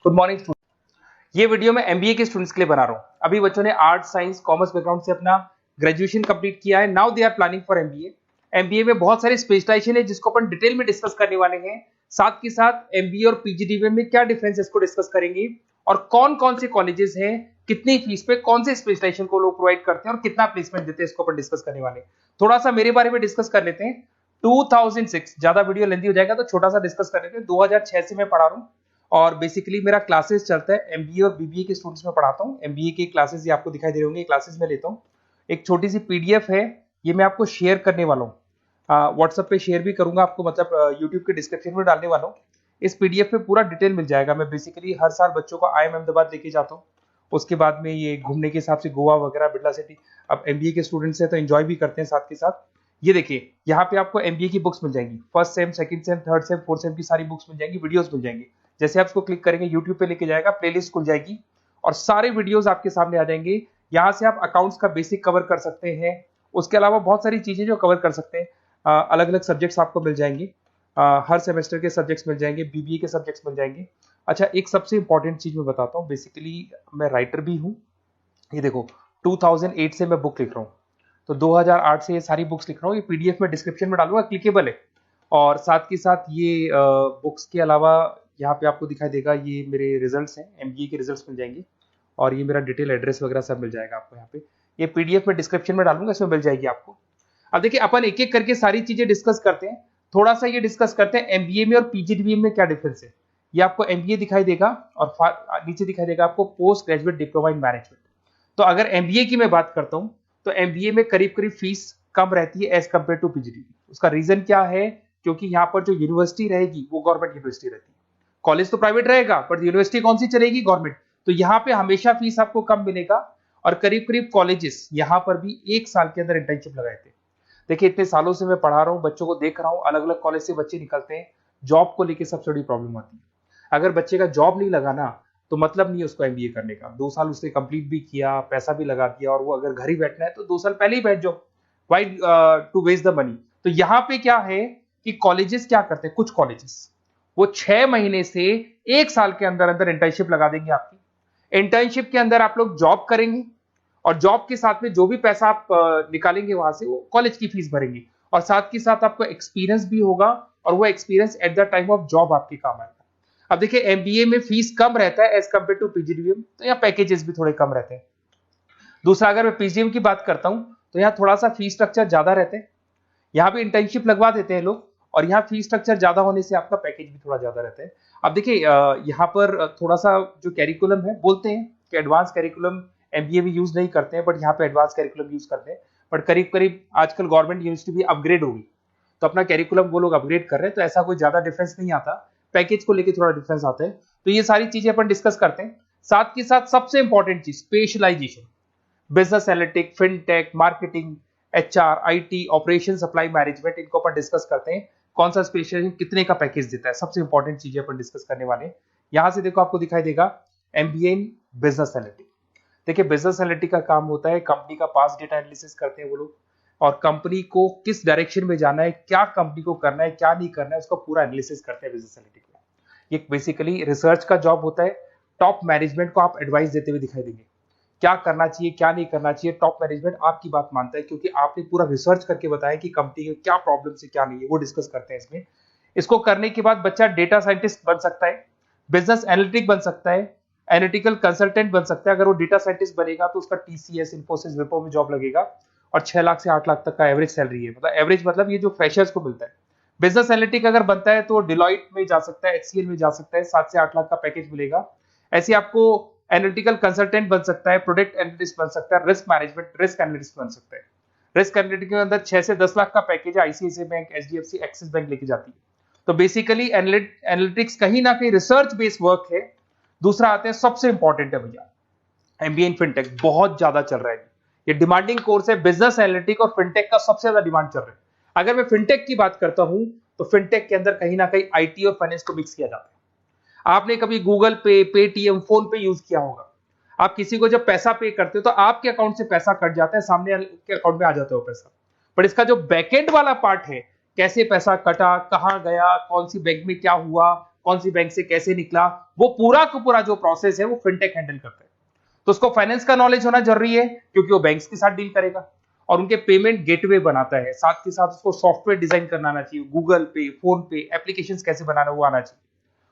Good morning student. ये video मैं MBA के स्टूडेंट्स के लिए बना रहा हूँ। अभी बच्चों ने आर्ट साइंस कॉमर्स बैकग्राउंड से अपना ग्रेजुएशन कंप्लीट किया है। Now they are planning for MBA. MBA में बहुत सारी स्पेशलाइजेशन है जिसको अपन डिटेल में डिस्कस करने वाले हैं। साथ के साथ एमबीए और पीजीडीबीएम में क्या डिफरेंस है इसको डिस्कस करेंगे, और कौन कौन से कॉलेजेस हैं, कितनी फीस पे कौन से स्पेशलाइजेशन को लोग प्रोवाइड करते हैं और कितना प्लेसमेंट देते हैं, इसको अपन डिस्कस करने वाले हैं। थोड़ा सा मेरे बारे में डिस्कस कर लेते हैं। 2006, ज्यादा वीडियो लेंथी हो जाएगा तो छोटा सा डिस्कस कर लेते हैं। 2006 से मैं पढ़ा रहा हूँ और बेसिकली मेरा क्लासेस चलता है एमबीए और बीबीए के स्टूडेंट्स में पढ़ाता हूँ। एमबीए के क्लासेस ये आपको दिखाई दे रहे होंगे, क्लासेस में लेता हूँ। एक छोटी सी पीडीएफ है, ये मैं आपको शेयर करने वाला हूँ, व्हाट्सएप पे शेयर भी करूंगा आपको, मतलब यूट्यूब के डिस्क्रिप्शन में डालने वाला हूँ। इस पीडीएफ पे पूरा डिटेल मिल जाएगा। मैं बेसिकली हर साल बच्चों को IIM अहमदाबाद लेके जाता हूँ। उसके बाद में ये घूमने के हिसाब से गोवा वगैरह, बिरला सिटी। अब एमबीए के स्टूडेंट्स हैं तो एंजॉय भी करते हैं साथ के साथ। ये देखिए, यहाँ पे आपको एमबीए की बुक्स मिल जाएंगी, first sem, second same, third same, fourth same की सारी बुक्स मिल जाएंगी, वीडियोस मिल जाएंगी। जैसे आप इसको क्लिक करेंगे यूट्यूब पे लेके जाएगा, प्लेलिस्ट खुल जाएगी और सारे वीडियोस आपके सामने आ जाएंगे। यहाँ से आप अकाउंट्स का बेसिक कवर कर सकते हैं। उसके अलावा बहुत सारी चीजें जो कवर कर सकते हैं। अलग अलग सब्जेक्ट्स आपको मिल जाएंगे, हर सेमेस्टर के सब्जेक्ट्स मिल जाएंगे, बीबीए के सब्जेक्ट्स मिल जाएंगे। अच्छा, एक सबसे इंपॉर्टेंट चीज मैं बताता हूँ, बेसिकली मैं राइटर भी हूँ। ये देखो, 2008 से मैं बुक लिख रहा हूँ, तो 2008 से ये सारी बुक्स लिख रहा हूँ। ये पीडीएफ में डिस्क्रिप्शन में डालूंगा, क्लिकेबल है। और साथ के साथ ये बुक्स के अलावा यहाँ पे आपको दिखाई देगा, ये मेरे रिजल्ट्स हैं, एमबीए के रिजल्ट्स मिल जाएंगे। और ये मेरा डिटेल एड्रेस वगैरह सब मिल जाएगा आपको यहाँ पे। ये पीडीएफ में डिस्क्रिप्शन में डालूंगा, इसमें मिल जाएगी आपको। अब देखिए, अपन एक एक करके सारी चीजें डिस्कस करते हैं। थोड़ा सा ये डिस्कस करते हैं एमबीए में और पीजीडीबीएम में क्या डिफरेंस है। ये आपको एमबीए दिखाई देगा और नीचे दिखाई देगा आपको post graduate diploma in management. तो अगर एमबीए की मैं बात करता हूं तो एमबीए में करीब करीब फीस कम रहती है एज कंपेयर टू पीजीडीबी। उसका रीजन क्या है? क्योंकि यहाँ पर जो यूनिवर्सिटी रहेगी वो गवर्नमेंट यूनिवर्सिटी रहती है। कॉलेज तो प्राइवेट रहेगा पर यूनिवर्सिटी कौन सी चलेगी? गवर्नमेंट। तो यहाँ पे हमेशा फीस आपको कम मिलेगा। और करीब करीब कॉलेजेस यहाँ पर भी 1 साल के अंदर इंटर्नशिप लगाए थे। देखिए, इतने सालों से मैं पढ़ा रहा हूँ, बच्चों को देख रहा हूँ, अलग अलग कॉलेज से बच्चे निकलते हैं, जॉब को लेकर सबसे बड़ी प्रॉब्लम आती है। अगर बच्चे का जॉब नहीं लगाना तो मतलब नहीं है उसको एमबीए करने का। 2 साल उसने कंप्लीट भी किया, पैसा भी लगा दिया, और वो अगर घर ही बैठना है तो 2 साल पहले ही बैठ जाओ। Why to waste the money? तो यहाँ पे क्या है कि कॉलेजेस क्या करते हैं, कुछ कॉलेजेस वो 6 महीने से 1 साल के अंदर अंदर इंटर्नशिप लगा देंगे आपकी। इंटर्नशिप के अंदर आप लोग जॉब करेंगे और जॉब के साथ में जो भी पैसा आप निकालेंगे वहां से, वो कॉलेज की फीस भरेंगे। और साथ के साथ आपको एक्सपीरियंस भी होगा, और वो experience at the time of job आपके काम आएगा। अब देखिए, एमबीए में फीस कम रहता है एज कंपेयर टू पीजीडीबीएम, तो यहाँ पैकेजेस भी थोड़े कम रहते हैं। दूसरा, अगर मैं पीजीडीबीएम की बात करता हूं तो यहाँ थोड़ा सा फीस स्ट्रक्चर ज्यादा रहते हैं। यहाँ भी इंटर्नशिप लगवा देते हैं लोग, और यहाँ फीस स्ट्रक्चर ज्यादा होने से आपका पैकेज भी थोड़ा ज्यादा रहता है। अब देखिए, यहाँ पर थोड़ा सा जो कैरिकुलम है, बोलते हैं कि एडवांस कैरिकुलम एमबीए में यूज नहीं करते हैं, बट यहाँ पे एडवांस कैरिकुलम यूज करते हैं। बट करीब करीब आजकल गवर्नमेंट यूनिवर्सिटी भी अपग्रेड होगी, तो अपना कैरिकुलम वो लोग अपग्रेड कर रहे हैं, तो ऐसा कोई ज्यादा डिफरेंस नहीं आता। पैकेज को लेके थोड़ा डिफरेंस आता है। तो ये सारी चीजें अपन डिस्कस करते हैं। साथ के साथ सबसे इंपॉर्टेंट चीज, specialization, business analytic, fintech, marketing, HR, IT, operation, supply management, इनको अपन डिस्कस करते हैं। कौन सा स्पेशलाइजेशन कितने का पैकेज देता है, सबसे इंपॉर्टेंट चीजें अपन डिस्कस करने वाले हैं। यहां से देखो, आपको दिखाई देगा एमबीए इन बिजनेस एनालिटिक। देखिए, बिजनेस एनालिटिक का काम होता है, कंपनी का पास डेटा एनालिसिस करते हैं वो लोग, और कंपनी को किस डायरेक्शन में जाना है, क्या कंपनी को करना है, क्या नहीं करना है, उसका पूरा एनालिसिस करते हैं बिजनेस एनालिटिक में। ये बेसिकली रिसर्च का जॉब होता है। टॉप मैनेजमेंट को आप एडवाइस देते हुए दिखाई देंगे, क्या करना चाहिए, क्या नहीं करना चाहिए। टॉप मैनेजमेंट आपकी बात मानता है, क्योंकि आपने पूरा रिसर्च करके बताया कि कंपनी में क्या प्रॉब्लम है, क्या नहीं है, वो डिस्कस करते हैं इसमें। इसको करने के बाद बच्चा डेटा साइंटिस्ट बन सकता है, बिजनेस एनालिटिक बन सकता है, एनालिटिकल कंसल्टेंट बन सकता है। अगर वो डेटा साइंटिस्ट बनेगा तो उसका टीसीएस, इन्फोसिस, विप्रो में जॉब लगेगा, और 6 लाख से 8 लाख तक का एवरेज सैलरी है। मतलब एवरेज मतलब ये जो फ्रेशर्स को मिलता है। बिजनेस एनालिटिक अगर बनता है तो डिलॉइट में जा सकता है, एचसीएल में जा सकता है, 7 से 8 लाख का पैकेज मिलेगा। ऐसे आपको एनालिटिकल कंसल्टेंट बन सकता है, प्रोडक्ट एनालिस्ट बन सकता है, रिस्क मैनेजमेंट, रिस्क एनालिस्ट बन सकता है। रिस्क एनालिटिक के अंदर 6 से 10 लाख का पैकेज है, ICICI bank, HDFC, axis bank लेके जाती है। तो बेसिकली एनालिटिक्स कहीं ना कहीं रिसर्च बेस्ड वर्क है। दूसरा आते हैं, सबसे इंपॉर्टेंट है भैया, एमबीए इन फिनटेक बहुत ज्यादा चल रहा है। ये डिमांडिंग कोर्स है, बिजनेस एनालिटिक और फिनटेक का सबसे ज्यादा डिमांड चल रहा है। अगर मैं फिनटेक की बात करता हूं तो फिनटेक के अंदर कहीं ना कहीं आईटी और फाइनेंस को मिक्स किया जाता है। आपने कभी गूगल पे, पेटीएम, फोन पे यूज किया होगा। आप किसी को जब पैसा पे करते हो तो आपके अकाउंट से पैसा कट जाता है, सामने के अकाउंट में आ जाता है वो पैसा। पर इसका जो बैकएंड वाला पार्ट है, कैसे पैसा कटा, कहां गया, कौन सी बैंक में क्या हुआ, कौन सी बैंक से कैसे निकला, वो पूरा का पूरा जो प्रोसेस है वो फिनटेक हैंडल करता है। तो उसको फाइनेंस का नॉलेज होना जरूरी है क्योंकि वो बैंक्स के साथ डील करेगा और उनके पेमेंट गेटवे बनाता है। साथ के साथ उसको सॉफ्टवेयर डिजाइन करना आना चाहिए, गूगल पे, फोन पे, एप्लीकेशंस कैसे बनाना वो आना चाहिए।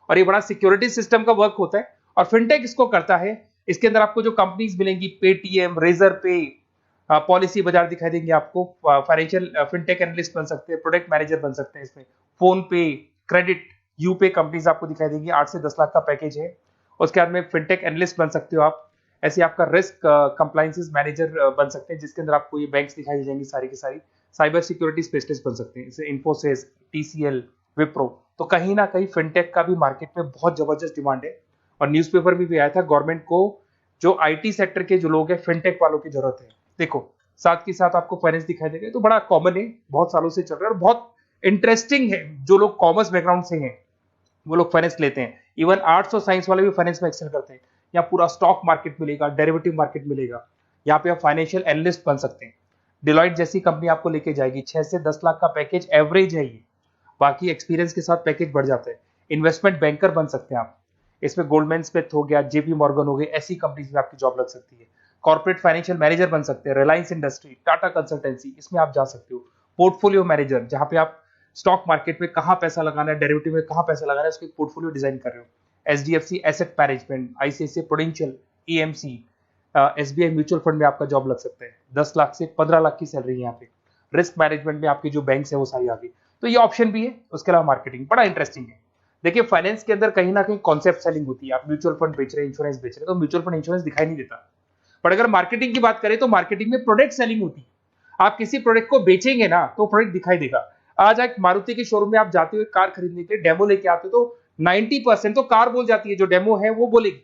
और ये बड़ा सिक्योरिटी सिस्टम का वर्क होता है और फिनटेक इसको करता है। इसके अंदर आपको जो कंपनीज मिलेंगी, पेटीएम, रेजर पे, पॉलिसी बाजार दिखाई देंगे आपको, फाइनेंशियल फिनटेक एनालिस्ट बन सकते हैं, प्रोडक्ट मैनेजर बन सकते हैं इसमें, फोन पे, क्रेडिट, यूपे कंपनीज आपको दिखाई देंगी। 8 से 10 लाख का पैकेज है। उसके बाद में फिनटेक एनालिस्ट बन सकते हो आप। ऐसे आपका रिस्क कंप्लायंसेस मैनेजर बन सकते हैं जिसके अंदर आपको ये बैंक्स दिखाई दे जाएंगी सारी की सारी। साइबर सिक्योरिटी स्पेशलिस्ट बन सकते हैं, जैसे इन्फोसिस, टीसीएल, विप्रो। तो कहीं ना कहीं फिनटेक का भी मार्केट में बहुत जबरदस्त डिमांड है और न्यूज़पेपर में भी आया था, गवर्नमेंट को जो आईटी सेक्टर के जो लोग हैं फिनटेक वालों की जरूरत है। देखो साथ के साथ आपको फाइनेंस दिखाई देगा, तो बड़ा कॉमन है, बहुत सालों से चल रहा है और बहुत इंटरेस्टिंग है। जो लोग कॉमर्स बैकग्राउंड से हैं वो लोग फाइनेंस लेते हैं। इवन आर्ट्स और साइंस वाले भी फाइनेंस में एक्सेल करते हैं। यहाँ पूरा स्टॉक मार्केट मिलेगा, डेरिवेटिव मार्केट मिलेगा। यहाँ पे आप फाइनेंशियल एनालिस्ट बन सकते हैं। डिलॉइट जैसी कंपनी आपको लेके जाएगी। 6 से 10 लाख का पैकेज एवरेज है ये, बाकी एक्सपीरियंस के साथ पैकेज बढ़ जाता है। इन्वेस्टमेंट बैंकर बन सकते हैं आप, इसमें गोल्डमैन स्मिथ हो गया, जेपी मॉर्गन हो गए, ऐसी कंपनीज में आपकी जॉब लग सकती है। कॉर्पोरेट फाइनेंशियल मैनेजर बन सकते हैं, रिलायंस इंडस्ट्री, टाटा कंसल्टेंसी, इसमें आप जा सकते हो। पोर्टफोलियो मैनेजर, जहां पे आप स्टॉक मार्केट में कहां पैसा लगाना है, डेरिवेटिव में कहां पैसा लगाना है, उसको एक पोर्टफोलियो डिजाइन कर रहे हो। HDFC asset management, ICICI prudential, AMC, SBI mutual fund में आपका जॉब लग सकता है। 10 लाख से 15 लाख की सैलरी है यहाँ पे। रिस्क मैनेजमेंट में आपकी जो बैंक्स है वो सारी आ गई। तो ये ऑप्शन भी है। उसके अलावा मार्केटिंग बड़ा इंटरेस्टिंग है। देखिए फाइनेंस के अंदर कहीं ना कहीं कॉन्सेप्ट सेलिंग होती है। आप म्यूचुअल फंड बेच रहे हैं, इंश्योरेंस बेच रहे हैं, तो म्यूचुअल फंड इंश्योरेंस दिखाई नहीं देता। पर अगर मार्केटिंग की बात करें तो मार्केटिंग में प्रोडक्ट सेलिंग होती है। आप किसी प्रोडक्ट को बेचेंगे ना तो प्रोडक्ट दिखाई देगा। आज एक मारुति के शोरूम में आप जाते हुए कार खरीदने के लिए डेमो लेके आते हो तो 90% तो कार बोल जाती है, जो डेमो है वो बोलेगी,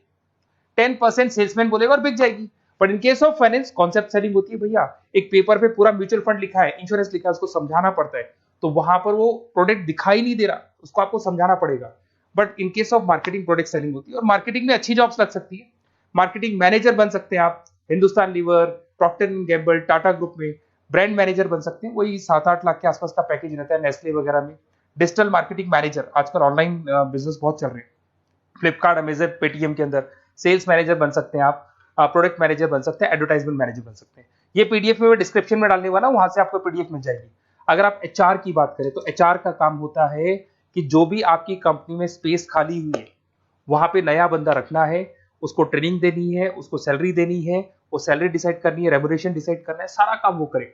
10% सेल्समैन बोलेगा और बिक जाएगी। But in case of finance concept selling होती है। भैया एक पेपर पे पूरा म्यूचुअल फंड लिखा है, इंश्योरेंस लिखा है, उसको समझाना पड़ता है। तो वहां पर वो प्रोडक्ट दिखाई नहीं दे रहा, उसको आपको समझाना पड़ेगा। But in case of marketing product selling होती है और मार्केटिंग में अच्छी जॉब्स लग सकती है। मार्केटिंग मैनेजर बन सकते हैं आप, Hindustan Lever, Procter and Gamble, Tata group में ब्रांड मैनेजर बन सकते हैं। वही 7-8 लाख के आसपास का पैकेज रहता है, नेस्ले वगैरह में। डिजिटल मार्केटिंग मैनेजर, आजकल ऑनलाइन बिजनेस बहुत चल रहे हैं, फ्लिपकार्ट, अमेजन, पेटीएम के अंदर सेल्स मैनेजर बन सकते हैं आप, प्रोडक्ट मैनेजर बन सकते हैं, एडवर्टाइजमेंट मैनेजर बन सकते हैं। ये पीडीएफ में मैं डिस्क्रिप्शन में डालने वाला हूं, वहां से आपको पीडीएफ मिल जाएगी। अगर आप एचआर की बात करें तो एचआर का काम होता है कि जो भी आपकी कंपनी में स्पेस खाली हुई है वहां पे नया बंदा रखना है, उसको ट्रेनिंग देनी है, उसको सैलरी देनी है, वो सैलरी डिसाइड करनी है, रेम्यूनरेशन डिसाइड करना है, सारा काम वो करे।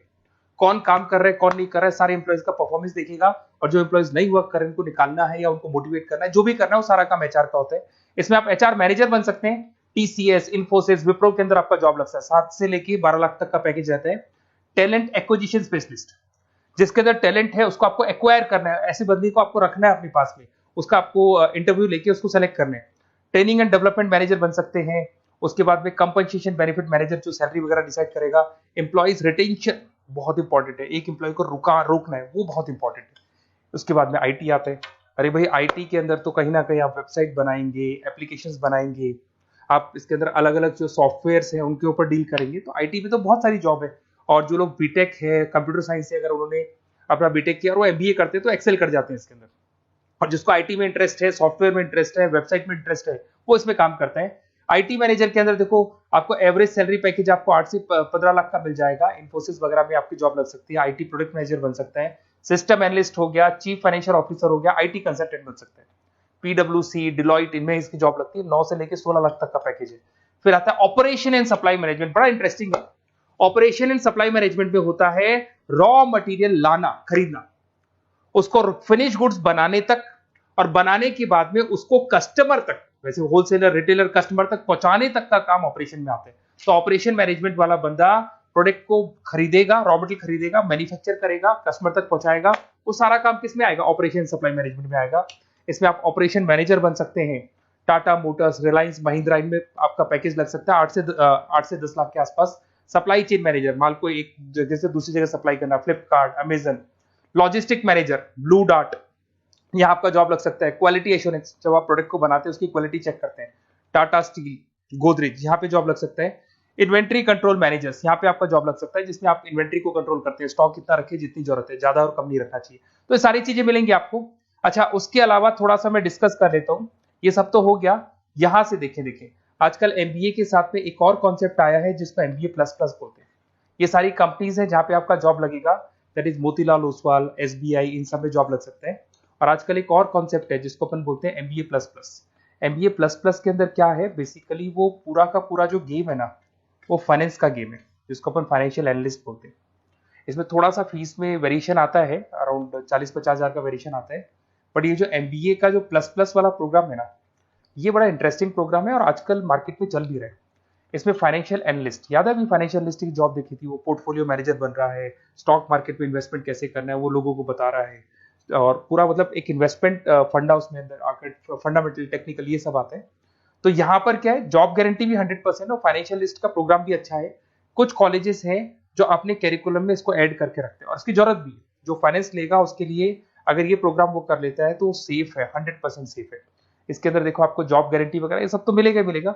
कौन काम कर रहा है, कौन नहीं कर रहा है, सारे एम्प्लॉइज का परफॉर्मेंस देखेगा और जो एम्प्लॉइज नहीं वर्क कर रहे हैं उनको निकालना है या उनको मोटिवेट करना है, जो भी करना है वो सारा काम एचआर का होता है। इसमें आप एचआर मैनेजर बन सकते हैं। टीसीएस, इन्फोसिस, विप्रो के अंदर आपका जॉब लग सकता है। 7 से लेके 12 लाख तक का पैकेज रहता है। टैलेंट एक्विजिशन स्पेशलिस्ट, जिसके अंदर टैलेंट है उसको आपको एक्वायर करना है, ऐसे बंदी को आपको रखना है अपने पास में, उसका आपको इंटरव्यू लेके उसको सेलेक्ट करना है। ट्रेनिंग एंड डेवलपमेंट मैनेजर बन सकते हैं। उसके बाद में कंपनसेशन बेनिफिट मैनेजर, जो सैलरी वगैरह डिसाइड करेगा। एम्प्लॉइज रिटेंशन बहुत इंपॉर्टेंट है, एक एम्प्लॉय को रोकना है, वो बहुत इंपॉर्टेंट है। उसके बाद में आईटी आता है। अरे भाई आईटी के अंदर तो कहीं ना कहीं आप वेबसाइट बनाएंगे, एप्लीकेशंस बनाएंगे, आप इसके अंदर अलग अलग जो सॉफ्टवेयर्स हैं उनके ऊपर डील करेंगे। तो आईटी में तो बहुत सारी जॉब है। और जो लोग बीटेक है, कंप्यूटर साइंस से अगर उन्होंने अपना बीटेक किया और वो एमबीए करते हैं तो एक्सेल कर जाते हैं इसके अंदर। और जिसको आईटी में इंटरेस्ट है, सॉफ्टवेयर में इंटरेस्ट है, वेबसाइट में इंटरेस्ट है, वो इसमें काम करता है। आईटी मैनेजर के अंदर देखो आपको एवरेज सैलरी पैकेज आपको 8 से 15 लाख का मिल जाएगा। इन्फोसिस वगैरह में आपकी जॉब लग सकती है। आईटी प्रोडक्ट मैनेजर बन सकता है, सिस्टम एनालिस्ट हो गया, चीफ फाइनेंशियल ऑफिसर हो गया, आईटी कंसल्टेंट बन सकते हैं। पीडब्ल्यूसी, डिलॉइट, इनमें इसकी जॉब लगती है। 9 से लेकर 16 लाख तक का पैकेज है। फिर आता है ऑपरेशन एंड सप्लाई मैनेजमेंट, बड़ा इंटरेस्टिंग है। ऑपरेशन एंड सप्लाई मैनेजमेंट में होता है रॉ मटेरियल लाना, खरीदना, उसको फिनिश गुड्स बनाने तक और बनाने के बाद में उसको कस्टमर तक, वैसे होलसेलर, रिटेलर, कस्टमर तक पहुंचाने तक का काम ऑपरेशन में आता है। तो ऑपरेशन मैनेजमेंट वाला बंदा प्रोडक्ट को खरीदेगा, रॉ मटेरियल खरीदेगा, मैन्युफैक्चर करेगा, कस्टमर तक पहुंचाएगा। वो सारा काम किस में आएगा? ऑपरेशन सप्लाई मैनेजमेंट में आएगा। इसमें आप ऑपरेशन मैनेजर बन सकते हैं। टाटा मोटर्स, रिलायंस, महिंद्रा, इनमें आपका पैकेज लग सकता है 8 से 10 लाख के आसपास। सप्लाई चेन मैनेजर, माल को एक जगह से दूसरी जगह सप्लाई करना, Flipkart, Amazon. Logistic manager, blue dart, यहाँ आपका जॉब लग सकता है। क्वालिटी एश्योरेंस, जब आप प्रोडक्ट को बनाते हैं उसकी क्वालिटी चेक करते हैं, टाटा स्टील, गोदरेज, यहाँ पे जॉब लग सकता है। इन्वेंट्री कंट्रोल मैनेजर्स, यहाँ पे आपका जॉब लग सकता है, जिसमें आप इन्वेंट्री को कंट्रोल करते हैं, स्टॉक कितना रखे, जितनी जरूरत है, ज्यादा और कम नहीं रखना चाहिए। तो ये सारी चीजें मिलेंगी आपको। अच्छा, उसके अलावा थोड़ा सा मैं डिस्कस कर लेता हूँ। ये सब तो हो गया। यहां से देखें आजकल एमबीए के साथ में एक और कॉन्सेप्ट आया है जिसको एमबीए प्लस प्लस बोलते हैं। ये सारी कंपनीज है जहां पे आपका जॉब लगेगा, that is Motilal Oswal, SBI, इन सब में जॉब लग सकता है। और आजकल एक और कॉन्सेप्ट है जिसको अपन बोलते हैं MBA plus plus. MBA plus plus के अंदर क्या है, बेसिकली वो पूरा का पूरा जो गेम है ना, वो फाइनेंस का गेम है, जिसको अपन फाइनेंशियल एनालिस्ट बोलते हैं। इसमें थोड़ा सा फीस में वेरिएशन आता है, अराउंड 40-50 हज़ार का वेरिएशन आता है। बट ये जो एमबीए का जो प्लस प्लस वाला प्रोग्राम है ना, ये बड़ा इंटरेस्टिंग प्रोग्राम है और आजकल मार्केट में चल भी रहा है। इसमें फाइनेंशियल एनालिस्ट, याद है अभी फाइनेंशियल एनालिस्ट की जॉब देखी थी, वो पोर्टफोलियो मैनेजर बन रहा है, स्टॉक मार्केट में इन्वेस्टमेंट कैसे करना है वो लोगों को बता रहा है, और पूरा मतलब एक इन्वेस्टमेंट फंडा उसमें अंदर आकर फंडामेंटल टेक्निकल ये सब आता है। तो यहाँ पर क्या है, जॉब गारंटी भी 100% और फाइनेंशियल लिस्ट का प्रोग्राम भी अच्छा है। कुछ कॉलेजेस हैं जो अपने कैरिकुलम में इसको ऐड करके रखते हैं और इसकी जरूरत भी है। जो फाइनेंस लेगा उसके लिए अगर ये प्रोग्राम वो कर लेता है तो सेफ है, 100% सेफ है। इसके अंदर देखो आपको जॉब गारंटी वगैरह ये सब तो मिलेगा ही मिलेगा।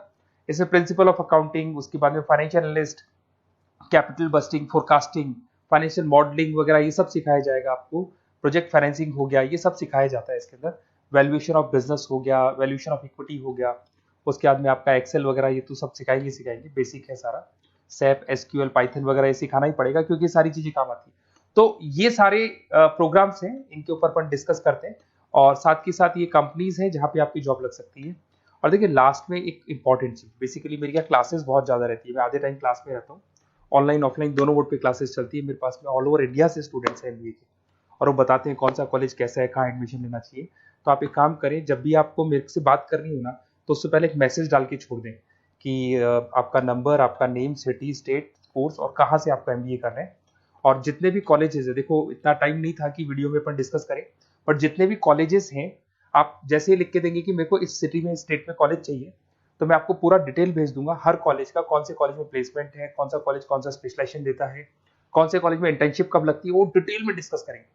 इसमें प्रिंसिपल ऑफ अकाउंटिंग, उसके बाद में financial analyst, capital budgeting, forecasting, financial modelling वगैरह ये सब सिखाया जाएगा आपको। प्रोजेक्ट फाइनेंसिंग हो गया, ये सब सिखाया जाता है इसके अंदर। वैल्यूएशन ऑफ बिजनेस हो गया, वैल्यूएशन ऑफ इक्विटी हो गया। उसके बाद में आपका एक्सेल वगैरह ये तो सब सिखाएंगे, बेसिक है सारा। सैप, एसक्यूएल, पाइथन वगैरह ये सिखाना ही पड़ेगा क्योंकि सारी चीजें काम आती है। तो ये सारे प्रोग्राम्स हैं, इनके ऊपर अपन डिस्कस करते हैं। और साथ के साथ ये कंपनीज हैं जहाँ पे आपकी जॉब लग सकती है। और देखिए लास्ट में एक इंपॉर्टेंट चीज, बेसिकली मेरी क्या क्लासेस बहुत ज्यादा रहती है, मैं आधे टाइम क्लास में रहता हूँ। ऑनलाइन ऑफलाइन दोनों मोड पे क्लासेस चलती है मेरे पास में। ऑल ओवर इंडिया से स्टूडेंट्स हैं एमबीए के, और वो बताते हैं कौन सा कॉलेज कैसा है, कहाँ एडमिशन लेना चाहिए। तो आप एक काम करें, जब भी आपको मेरे से बात करनी हो ना, तो उससे पहले एक मैसेज डाल के छोड़ दें कि आपका नंबर, आपका नेम, सिटी, स्टेट, कोर्स और कहाँ से आपका एमबीए कर रहे हैं। और जितने भी कॉलेजेस है, देखो इतना टाइम नहीं था कि वीडियो में अपन डिस्कस करें, बट जितने भी कॉलेजेस हैं आप जैसे ही लिख के देंगे कि मेरे को इस सिटी में, स्टेट में कॉलेज चाहिए, तो मैं आपको पूरा डिटेल भेज दूंगा हर कॉलेज का, कौन से कॉलेज में प्लेसमेंट है, कौन सा कॉलेज कौन सा स्पेशलाइजेशन देता है, कौन से कॉलेज में इंटर्नशिप कब लगती है, वो डिटेल में डिस्कस करेंगे।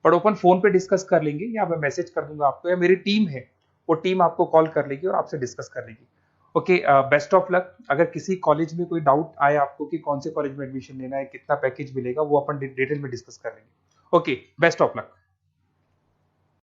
बट ओपन फोन पे डिस्कस कर लेंगे, या मैं मैसेज कर दूंगा आपको, या मेरी टीम है वो टीम आपको कॉल कर लेगी और आपसे डिस्कस कर लेगी। Okay, best of luck. अगर किसी कॉलेज में कोई डाउट आए आपको कि कौन से कॉलेज में एडमिशन लेना है, कितना पैकेज मिलेगा, वो अपन डिटेल में डिस्कस कर लेंगे। Okay, best of luck.